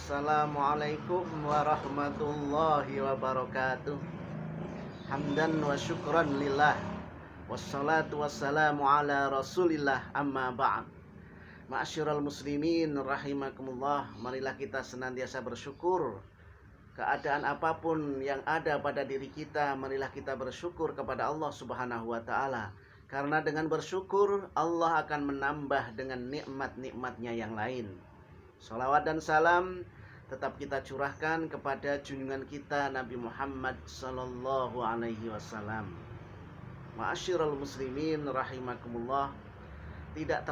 Assalamualaikum warahmatullahi wabarakatuh. Hamdan wa syukran lillah, wassalatu wassalamu ala rasulillah, amma ba'd. Ma'asyiral muslimin rahimakumullah. Marilah kita senantiasa bersyukur. Keadaan apapun yang ada pada diri kita, marilah kita bersyukur kepada Allah subhanahu wa ta'ala. Karena dengan bersyukur, Allah akan menambah dengan nikmat-nikmatnya yang lain. Salawat dan salam tetap kita curahkan kepada junjungan kita Nabi Muhammad sallallahu alaihi wasallam. Ma'asyiral muslimin rahimakumullah. Tidak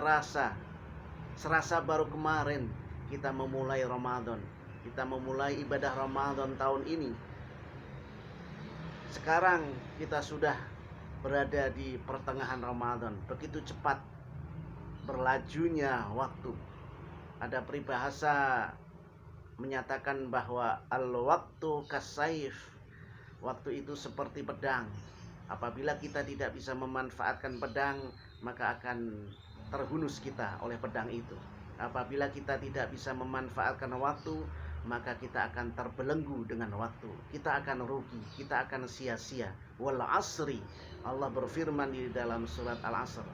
serasa baru kemarin kita memulai Ramadan. Kita memulai ibadah Ramadan tahun ini. Sekarang kita sudah berada di pertengahan Ramadan. Begitu cepat berlajunya waktu. Ada peribahasa menyatakan bahwa al-waktu kasayf, waktu itu seperti pedang. Apabila kita tidak bisa memanfaatkan pedang, maka akan terhunus kita oleh pedang itu. Apabila kita tidak bisa memanfaatkan waktu, maka kita akan terbelenggu dengan waktu. Kita akan rugi, kita akan sia-sia. Wal asri, Allah berfirman di dalam surat Al-Asr,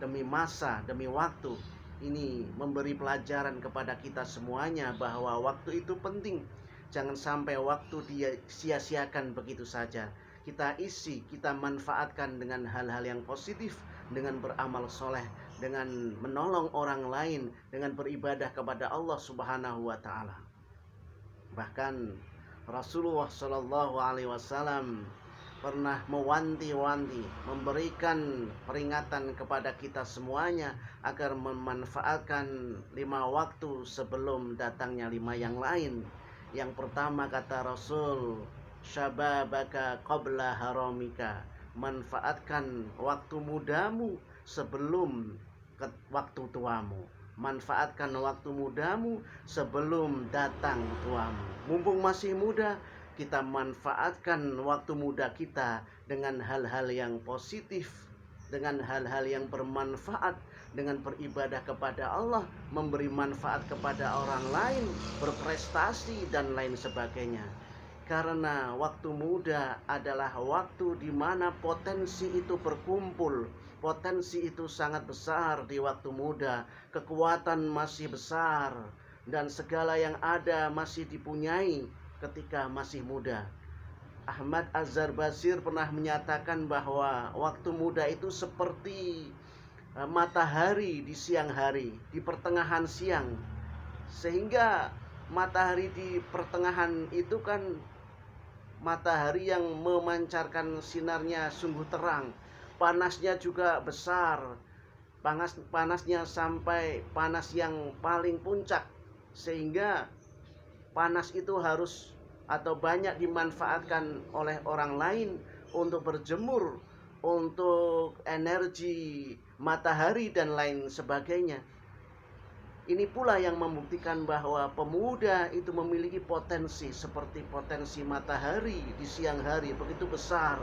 demi masa, demi waktu. Ini memberi pelajaran kepada kita semuanya bahwa waktu itu penting. Jangan sampai waktu dia sia-siakan begitu saja. Kita isi, kita manfaatkan dengan hal-hal yang positif, dengan beramal soleh, dengan menolong orang lain, dengan beribadah kepada Allah subhanahu wa ta'ala. Bahkan Rasulullah sallallahu alaihi wasallam pernah mewanti-wanti, memberikan peringatan kepada kita semuanya agar memanfaatkan 5 waktu sebelum datangnya 5 yang lain. Yang pertama kata Rasul, syababaka qabla haramika, manfaatkan waktu mudamu sebelum waktu tuamu. Manfaatkan waktu mudamu sebelum datang tuamu. Mumpung masih muda, kita manfaatkan waktu muda kita dengan hal-hal yang positif, dengan hal-hal yang bermanfaat, dengan beribadah kepada Allah, memberi manfaat kepada orang lain, berprestasi dan lain sebagainya. Karena waktu muda adalah waktu di mana potensi itu berkumpul. Potensi itu sangat besar di waktu muda. Kekuatan masih besar dan segala yang ada masih dipunyai ketika masih muda. Ahmad Az-Zarbasir pernah menyatakan bahwa waktu muda itu seperti matahari di siang hari, di pertengahan siang. Sehingga matahari di pertengahan itu kan matahari yang memancarkan sinarnya sungguh terang. Panasnya juga besar. Panasnya sampai panas yang paling puncak. Sehingga panas itu harus atau banyak dimanfaatkan oleh orang lain untuk berjemur, untuk energi matahari dan lain sebagainya. Ini pula yang membuktikan bahwa pemuda itu memiliki potensi seperti potensi matahari di siang hari, begitu besar,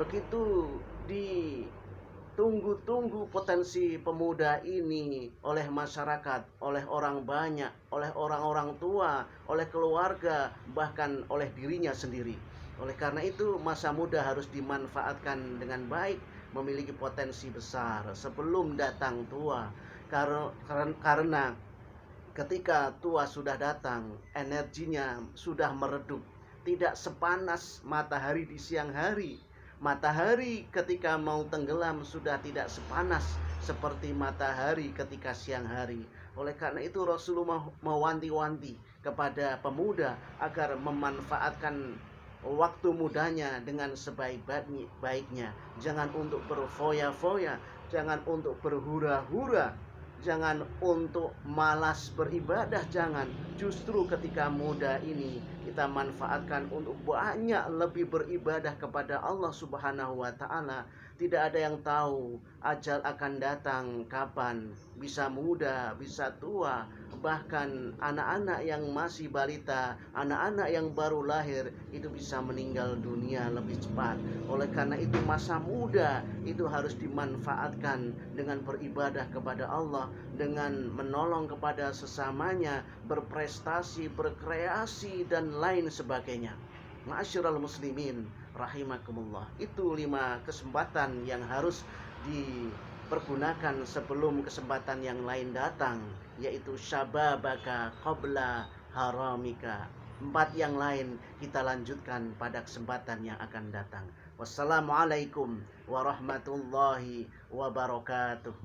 begitu ditunggu-tunggu potensi pemuda ini oleh masyarakat, oleh orang banyak, oleh orang-orang tua, oleh keluarga, bahkan oleh dirinya sendiri. Oleh karena itu masa muda harus dimanfaatkan dengan baik, memiliki potensi besar sebelum datang tua. Karena ketika tua sudah datang, energinya sudah meredup, tidak sepanas matahari di siang hari. Matahari ketika mau tenggelam sudah tidak sepanas seperti matahari ketika siang hari. Oleh karena itu Rasulullah mewanti-wanti kepada pemuda agar memanfaatkan waktu mudanya dengan sebaik-baiknya. Jangan untuk berfoya-foya, jangan untuk berhura-hura, jangan untuk malas beribadah, jangan. Justru ketika muda ini kita manfaatkan untuk banyak lebih beribadah kepada Allah subhanahu wa ta'ala. Tidak ada yang tahu ajal akan datang kapan, bisa muda, bisa tua, bahkan anak-anak yang masih balita, anak-anak yang baru lahir itu bisa meninggal dunia lebih cepat. Oleh karena itu masa muda itu harus dimanfaatkan dengan beribadah kepada Allah, dengan menolong kepada sesamanya, berprestasi, berkreasi dan lain sebagainya. Ma'asyiral muslimin rahimakumullah. Itu 5 kesempatan yang harus dipergunakan sebelum kesempatan yang lain datang, yaitu syababaka qabla haramika. 4 yang lain kita lanjutkan pada kesempatan yang akan datang. Wassalamualaikum warahmatullahi wabarakatuh.